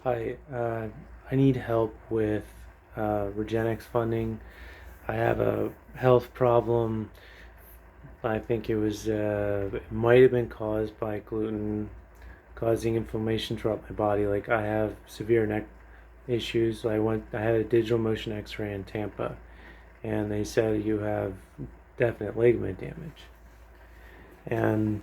Hi, I need help with regenexx funding. I have a health problem. I think it might have been caused by gluten causing inflammation throughout my body. Like I have severe neck issues. I had a digital motion X-ray in Tampa, and they said you have definite ligament damage. And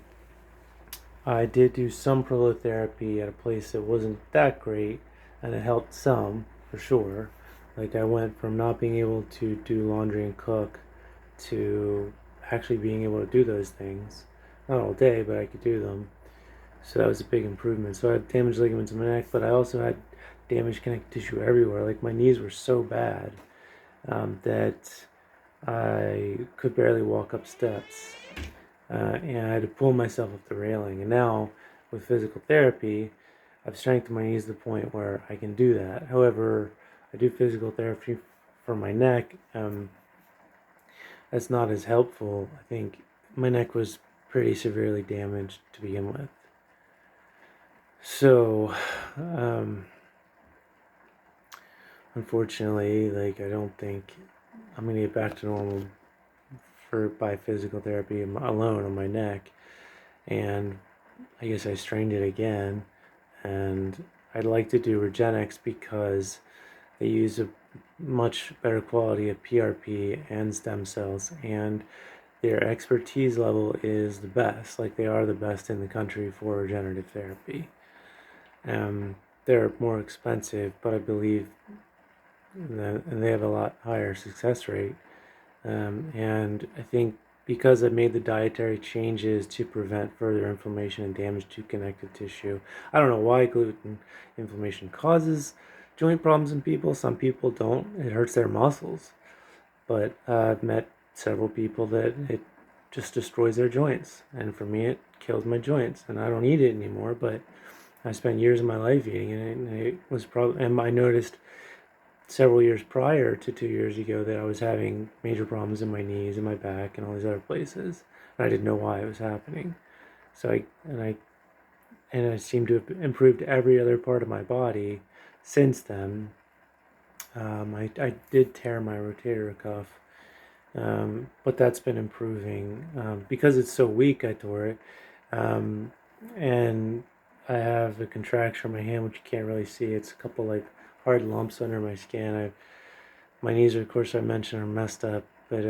I did do some prolotherapy at a place that wasn't that great, and it helped some for sure. Like I went from not being able to do laundry and cook to actually being able to do those things. Not all day, but I could do them. So that was a big improvement. So I had damaged ligaments in my neck, but I also had damaged connective tissue everywhere. Like my knees were so bad that I could barely walk up steps and I had to pull myself up the railing. And now, with physical therapy, I've strengthened my knees to the point where I can do that. However, I do physical therapy for my neck. That's not as helpful. I think my neck was pretty severely damaged to begin with. So, um, unfortunately, like I don't think I'm gonna get back to normal by physical therapy alone on my neck. And I guess I strained it again, and I'd like to do regenexx because they use a much better quality of PRP and stem cells, and their expertise level is the best. Like they are the best in the country for regenerative therapy. They're more expensive, but I believe that, and they have a lot higher success rate. And I think because I made the dietary changes to prevent further inflammation and damage to connective tissue. I don't know why gluten inflammation causes joint problems in people. Some people don't. It hurts their muscles. But I've met several people that it just destroys their joints. And for me, it killed my joints. And I don't eat it anymore, but I spent years of my life eating it. And it was probably, and I noticed several years prior to 2 years ago that I was having major problems in my knees and my back and all these other places. And I didn't know why it was happening. So I seem to have improved every other part of my body since then. I did tear my rotator cuff, but that's been improving. Because it's so weak, I tore it. Um, and I have a contracture in my hand, which you can't really see. It's a couple like hard lumps under my skin. My knees, of course, I mentioned, are messed up, but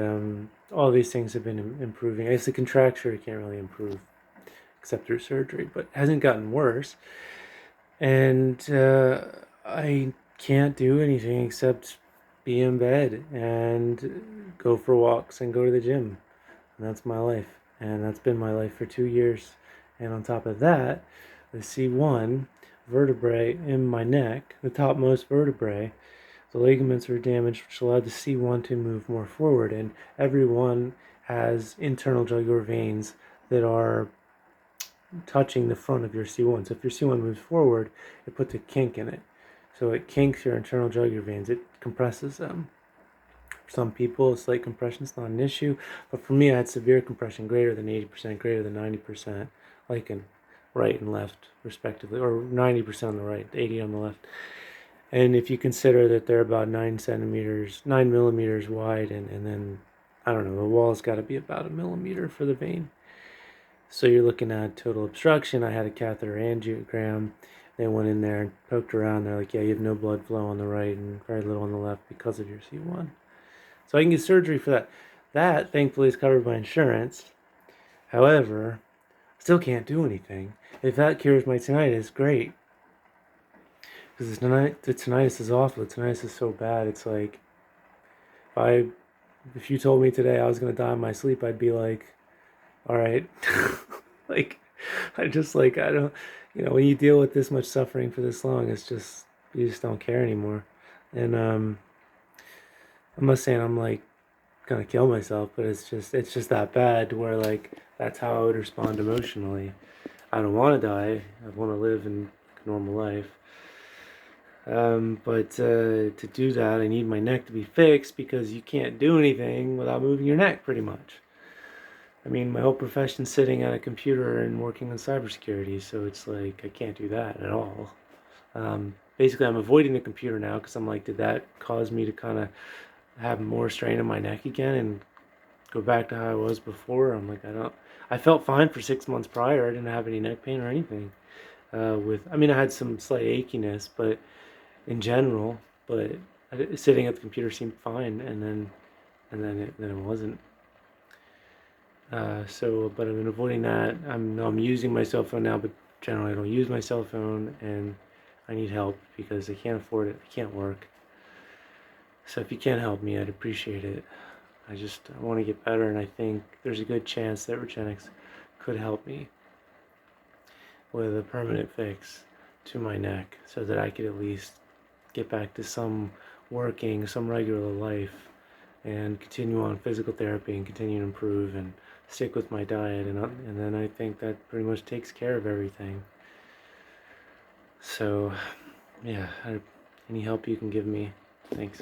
all these things have been improving. I guess the contracture can't really improve except through surgery, but it hasn't gotten worse. And I can't do anything except be in bed and go for walks and go to the gym. And that's my life. And that's been my life for 2 years. And on top of that, the C1 vertebrae in my neck, the topmost vertebrae, the ligaments are damaged, which allowed the C1 to move more forward. And everyone has internal jugular veins that are touching the front of your C1. So if your C1 moves forward, it puts a kink in it. So it kinks your internal jugular veins. It compresses them. For some people, slight compression is not an issue, but for me, I had severe compression, greater than 80%, greater than 90%, like in right and left, respectively, or 90% on the right, 80 on the left. And if you consider that they're about 9 centimeters, 9 millimeters wide, and then I don't know, the wall's got to be about a millimeter for the vein. So you're looking at total obstruction. I had a catheter angiogram. They went in there and poked around. They're like, yeah, you have no blood flow on the right and very little on the left because of your C1. So I can get surgery for that. That, thankfully, is covered by insurance. However, I still can't do anything. If that cures my tinnitus, great. Because the tinnitus is awful. The tinnitus is so bad. It's like, if you told me today I was going to die in my sleep, I'd be like, all right. Like, I don't, when you deal with this much suffering for this long, you just don't care anymore. And I'm not saying I'm like gonna kill myself, but it's just that bad to where like that's how I would respond emotionally. I don't want to die. I want to live in a normal life. But to do that, I need my neck to be fixed because you can't do anything without moving your neck, pretty much. I mean, my whole profession's sitting at a computer and working on cybersecurity, so it's like I can't do that at all. basically I'm avoiding the computer now because I'm like, did that cause me to kind of have more strain in my neck again and go back to how I was before? I'm like, I felt fine for 6 months prior. I didn't have any neck pain or anything. I mean, I had some slight achiness, but in general, but sitting at the computer seemed fine, and then it wasn't. But I've been avoiding that. I'm using my cell phone now, but generally I don't use my cell phone, and I need help because I can't afford it. I can't work. So if you can help me, I'd appreciate it. I want to get better, and I think there's a good chance that regenexx could help me with a permanent fix to my neck so that I could at least get back to some working, some regular life, and continue on physical therapy and continue to improve and stick with my diet, and then I think that pretty much takes care of everything. So, yeah, any help you can give me, thanks.